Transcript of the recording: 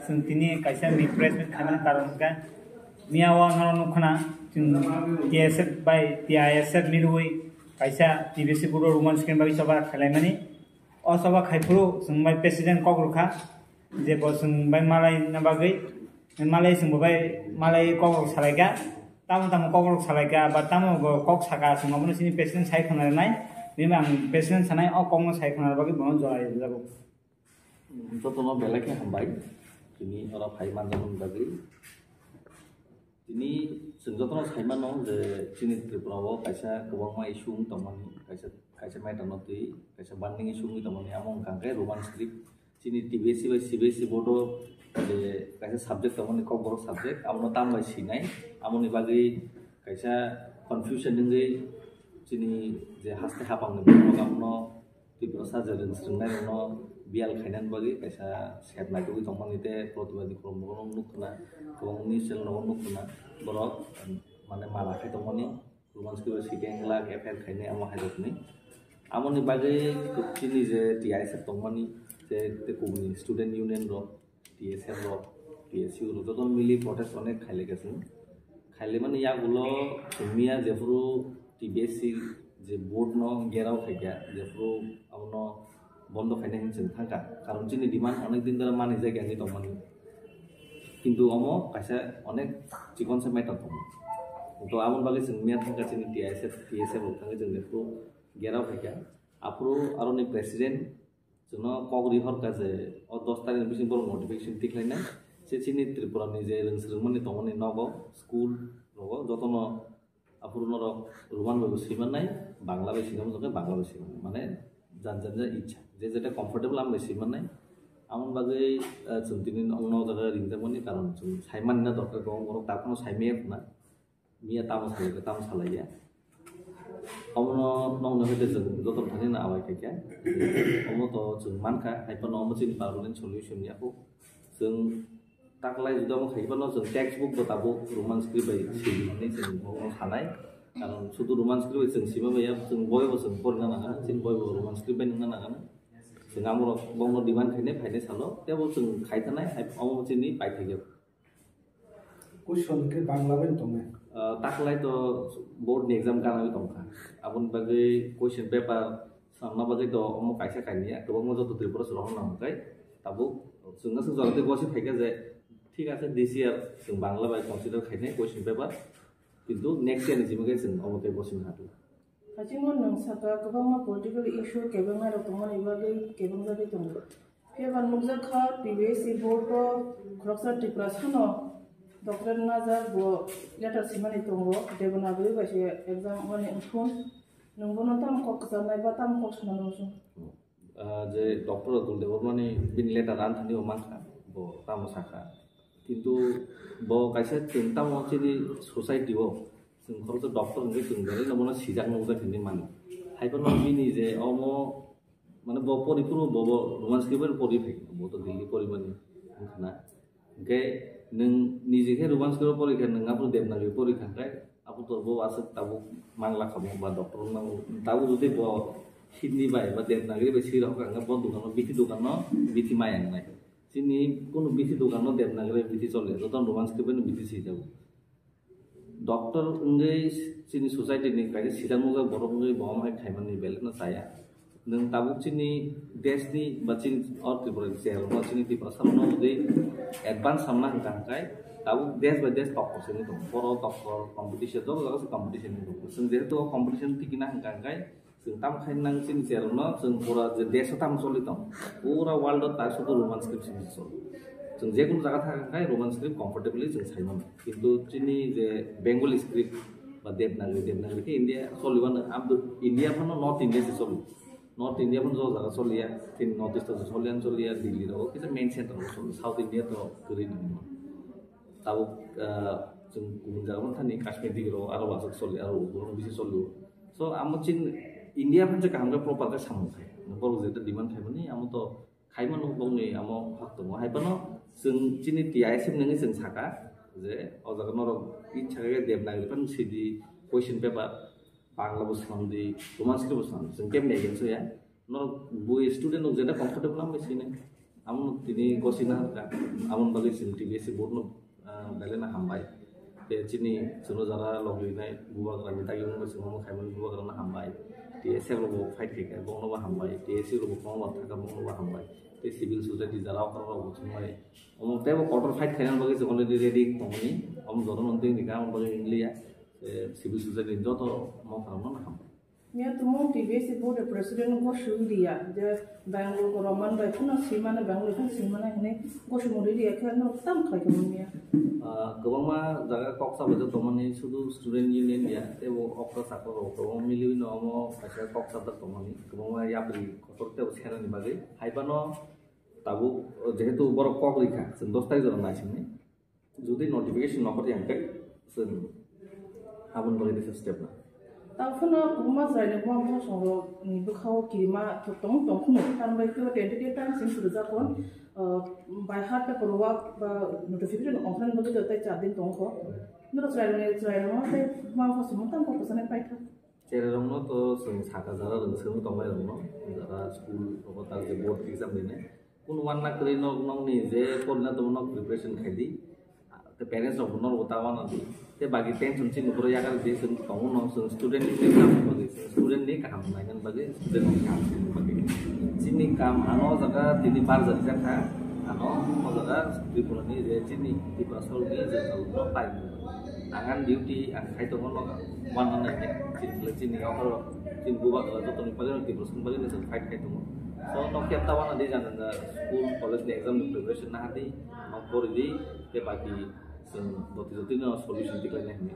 जों दिनै कायसा रिफ्रेशमेंट खालामनो कारण का मियावा नरनुखना जों टीएसएफ बाय टीआईएसएफ मिलुई कायसा टीबीसी बुरो रोमान स्क्रीन बाय सभा खालामनानै अ सभा खायफुरो जों बाय प्रेसिडेंट कग्रुखा जे जों बाय मालाय नाबागै मालाय जों बाय मालाय कग्रुक सालायगा तामो तामो कग्रुक सालायगा बा तामो कक सागा जों माबनो सिनि प्रेसिडेंट साइ खानाय बिमा प्रेसिडेंट सानाय अ कग्रुक साइ खानाय बागै बनो जराय जाबो जतनो बेलेके हामबाय दिनै अरा फाइमान जामन बागै दिनै जों जतनो साइमानो जे चिनि त्रिपुराव कायसा गोबां इसु दंमोन कायसा मैदानति कायसा बान्डिं इसु दंमोन आमं कांगे रोमान स्क्रिप्ट चिनि टीबीएससी बाय सीबीएससी बोर्ड जे कायसा सब्जेक्ट दंमोन कबर सब्जेक्ट आमनो ताम बाय सिनाय आमनि बागै कायसा कन्फ्यूजन नंगै चिनि जे हास्ते हापांनो गामनो त्रिपुरा साजरन सोंनाय न बियाल खायनान बागै कायसा सेबनाय दुगै दंमोन इते प्रतिबादी क्रमगोनां नुखना गोबां निसेल न नुखना बरक माने मालाखै दंमोन रोमान स्क्रिप्ट सिकेंला एफआर खायनाय आमो हायदनि आमनि बागै चिनि जे टीआईएसएफ दंमोन जे कोमनि स्टूडेंट यूनियन रो टीएसएफ रो टीएसयू रो जतन मिली प्रोटेस्ट अनेक खायलेगासिनो खायले माने यागुलो मिया जेफुरु टीबीएससी जे बोर्ड न गेराव खायगा जेफुरु आमनो बंद खायनाय जों थांगा कारण चिनि डिमांड अनेक दिन धरे मानि जायगानि दंमोन किन्तु अमो कायसा अनेक चिकन से मैटर दं तो आमन बागै जों मिया थांगा चिनि टीआईएसएफ टीएसएफ थांगा जों बेखौ गेराव खायगा आप्रो आरोनि प्रेसिडेंट जोंनो कगरि हरका जे अ 10 तारिख बिसिम बर नोटिफिकेशन तिखलायना से चिनि त्रिपुरानि जे रोंसरोंमोननि दंमोन नगो स्कुल नगो जतनो आप्रो नर रोमान बाबु सिमाननाय बांला बाय सिगाम जके बांला बाय सिगाम माने जान इच्छा जे जेटा कम्फर्टेबल आम बाय सिमाननाय आमन बागै जों दिनै उनाव जागा रिंजामोननि कारण जों साइमानना दरकार दं बर तापनो साइमेया ना मिया ताम सालाया अमनो नंनो हेदे जों जतन थानि ना आवाय खायका अमो तो जों मानखा हाइपनो अमो चिनि पार्मानेंट सल्यूशन याखौ जों ताकलाय जुदा म खायबानो जों टेक्स्ट बुक बताबो रोमान स्क्रिप्ट बाय सिबिनि जों थानाय कारण सुदु रोमान स्क्रिप्ट जों सिमा बाय जों बयबो जों फरायना नागान जों बयबो रोमान स्क्रिप्ट बाय नंना नागान जों आमरो बंनो डिमांड खायनाय फायनाय सालो तेबो जों खायथानाय अमो चिनि पाइथागेव क्वेश्चन के बांला बाय दंने ताकलाय तो बोर्ड नि एग्जाम गानाबो दंखा आबुन बागै क्वेश्चन पेपर सामना बागै तो अमो कायसा कायनिया गोबां मजा तो त्रिपुरा सरह नामखाय ताबो जोंना जों जरते गसि फायगा जे ठीक আছে दिस इयार जों Bangla bye consider खायनाय question paper किन्तु नेक्स्ट इयार जिमगे जों अमो ते गसिन हादु हाजिमो नोंसाका गोबां पॉलिटिकल इशू केबें आरो दंमोन इबागै केबें जादि दं फेबान मुगजाखा टीबीएससी बोर्ड ख्रक्सा त्रिपुरा सानो डॉक्टर नाजार बो लेटर सिमानि दंगो देबनाबो बायसे एग्जाम माने उनखुन नंगोनो ताम कक जानाय बा ताम कक सानानोसो जे डॉक्टर दुलदेवर माने बिन लेटर आनथानि मानखा बो ताम साखा किन्तु बो कायसा चिंता मचिनि सोसाइटी हो जों खरस डॉक्टर नगे जों गरे नमना सिजां नौजा खिनि माने हाइपनो बिनि जे अमो माने बो परिपुर बो रोमान्स केबल परि फै बो तो दिल्ली परिमानि खाना गे नों निजेखे रोमान्स केबल परिखा नङाबो देबनागि परिखा खाय आपु तो बो आसे ताबु मांगला खाबो बा डॉक्टर नाव ताबु जुदि बो हिदनि बाय बा देबनागि बे सिराव कांगा बो दुकान बिथि दुकान बिथि मायां नाय चिनि कोनो बिथि दुकान देबनागि बिथि चले जतन रोमान्स केबल बिथि सि जाबो डॉक्टर उंगै चिनि सोसाइटी नि कायदे सिदां मुगा बरमगै बहमाय खायमाननि बेलना साया नों ताबु चिनि देशनि बा चिनि और त्रिपुरा जेल बा चिनि त्रिपुरा सामनो जुदि एडवांस सामना हंखाय ताबु देश बाय देश टॉपर से दं बर टॉपर कंपटीशन दं लोगोसे कंपटीशन दं जों जेहेतु कंपटीशन टिकिना हंखाय जों ताम खायनां चिनि जेल न जों पूरा जे देश ताम चलि दं पूरा वर्ल्ड ता सुदु रोमान स्क्रिप्ट जों जेकुन जागा थाखाय रोमान स्क्रिप्ट कम्फर्टेबली जों साइमोन किन्तु चिनि जे बेंगली स्क्रिप्ट बा देबनागरि के इंडिया सलिबानो आबदु इंडिया फनो नॉर्थ इंडिया से सलि नॉर्थ इंडिया फनो जो जागा सलिया थिन नॉर्थ ईस्ट से सलियान सलिया दिल्ली रो किसे मेन सेंटर रो सलि साउथ इंडिया तो गरि नङा ताबो जों गुबुन जागा थानि काश्मीर दिगरो आरो वासक सलि आरो गुबुन बिसि सलि सो आमो चिन इंडिया फनसे कामगा प्रॉपर का सामखाय बर जे डिमांड थायमोन आमो तो खायमोन बंनि आमो हक दङ हायबानो जों चिनि टीआईएसएफ नङै जों साका जे अजागा नर इच्छा देबनागरि fun सिदि question paper Bangla बसनांदि Roman script बसनांदि जों केम नेगेन सोया नर बुय स्टूडेंट जेदा कंफर्टेबल आम बेसिने amun tini gosina ka amun bagi sin TBC board no belena hambai te chini suno jara logli nai buwa kara mita yung mo suno khaiman buwa kara na hambai TSF lo fight ke bong no hambai TSC lo bong no thaka bong no hambai te civil society jara kara lo chumai omong te bo quarter fight khainan bagi so already ready komni om joron onting dika om bagi inglia civil society joto mo kara na hambai Mia tumo TBC board president ko shuriya je Bangalore ko Roman bai phuna simana Bangalore phun simana hene ko shuri dia kha no tam khai ko mia gobangma jaga koksa bajo tomani sudu student union ya tebo okta sakoro to miliwi no mo kaisa koksa da tomani gobangma yapri kotorte ushera ni bage haibano tabu jehetu boro kok likha sen 10 tarik jora naisini jodi notification nokor yangke sen abun bagi this step na Tafuna kuma zaine kuma mo soro ni bukhaw kirima to tong khunu tan bai ko tentative time sin suruja kon by heart pe korwa ba notification ofran bagi to tai 4 din tong ko nuro trai no te ma fa sum tam ko sane pai tha chere rong no to sung saka jara rong sung tong bai rong no jara school ko ta je board exam dine kun wan na kri no nong ni je korna to no preparation khadi te parents of no utawa na di te bagi tension chin upro ya kar de sun tong no sun student ni kam bagi student ni kam na kan bagi student ni kam bagi sini kam ano jaga tini bar jadi jaka ano mo jaga tribunal ni je sini di pasal ni je no pai tangan duty an khai to no wan na ni sini okor tin buba to to ni pale ti prosun bagi ni sun fight khai to so no kep tawan adi janan school college ni exam preparation na hati no kor di te bagi doti no solution tiklane ni